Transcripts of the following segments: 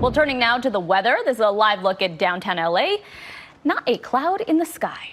Well, turning now to the weather, this is a live look at downtown LA. Not a cloud in the sky.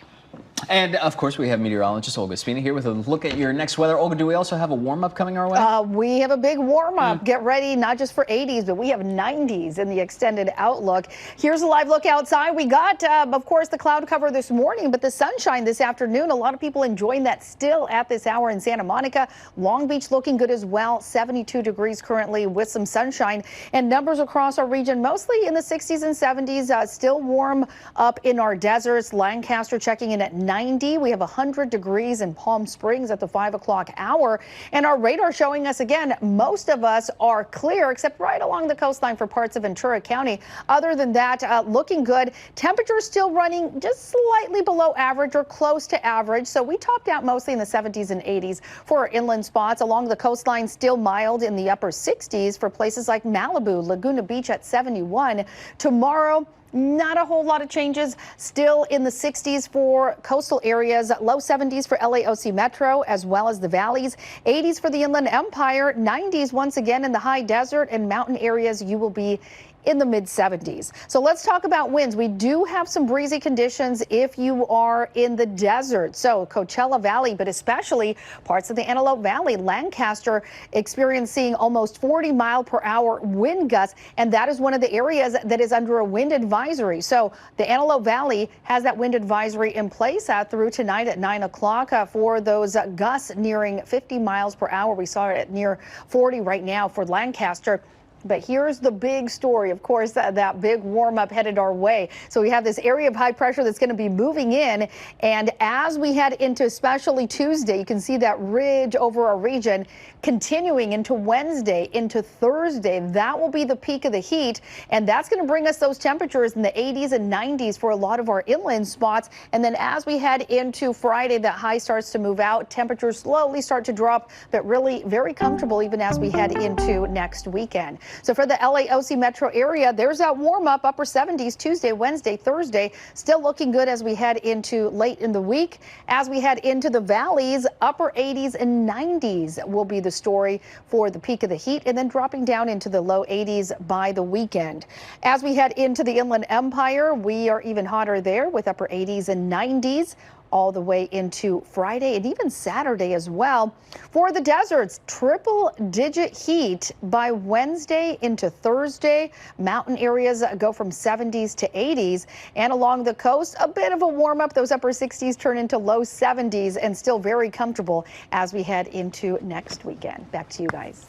And of course, we have meteorologist Olga Ospina here with a look at your next weather. Olga, do we also have a warm-up coming our way? We have a big warm-up. Get ready, not just for 80s, but we have 90s in the extended outlook. Here's a live look outside. We got, of course, the cloud cover this morning, but the sunshine this afternoon. A lot of people enjoying that still at this hour in Santa Monica. Long Beach looking good as well. 72 degrees currently with some sunshine. And numbers across our region, mostly in the 60s and 70s. Still warm up in our deserts. Lancaster checking in at 90. We have 100 degrees in Palm Springs at the 5 o'clock hour. And our radar showing us again, most of us are clear except right along the coastline for parts of Ventura County. Other than that, looking good. Temperatures still running just slightly below average or close to average. So we topped out mostly in the 70s and 80s for our inland spots. Along the coastline, still mild in the upper 60s for places like Malibu, Laguna Beach at 71. Tomorrow, not a whole lot of changes. Still in the 60s for coastal areas, low 70s for LAOC Metro as well as the valleys, 80s for the Inland Empire, 90s once again in the high desert and mountain areas. You will be in the mid 70s. So let's talk about winds. We do have some breezy conditions if you are in the desert. So Coachella Valley, but especially parts of the Antelope Valley, Lancaster experiencing almost 40-mile-per-hour wind gusts. And that is one of the areas that is under a wind advisory. So the Antelope Valley has that wind advisory in place through tonight at 9 o'clock for those gusts nearing 50 miles per hour. We saw it at near 40 right now for Lancaster. But here's the big story, of course, that big warm up headed our way. So we have this area of high pressure that's going to be moving in. And as we head into especially Tuesday, you can see that ridge over our region continuing into Wednesday, into Thursday. That will be the peak of the heat. And that's going to bring us those temperatures in the 80s and 90s for a lot of our inland spots. And then as we head into Friday, that high starts to move out. Temperatures slowly start to drop, but really very comfortable even as we head into next weekend. So for the LAOC metro area, there's that warm up, upper 70s Tuesday, Wednesday, Thursday. Still looking good as we head into late in the week. As we head into the valleys, upper 80s and 90s will be the story for the peak of the heat, and then dropping down into the low 80s by the weekend. As we head into the Inland Empire, we are even hotter there with upper 80s and 90s. All the way into Friday and even Saturday as well. For the deserts, triple-digit heat by Wednesday into Thursday. Mountain areas go from 70s to 80s. And along the coast, a bit of a warm-up. Those upper 60s turn into low 70s and still very comfortable as we head into next weekend. Back to you guys.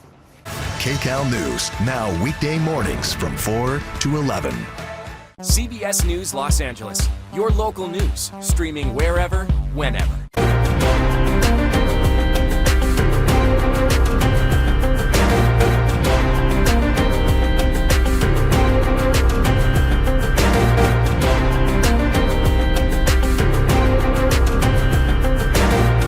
KCAL News, now weekday mornings from 4 to 11. CBS News Los Angeles, your local news, streaming wherever, whenever.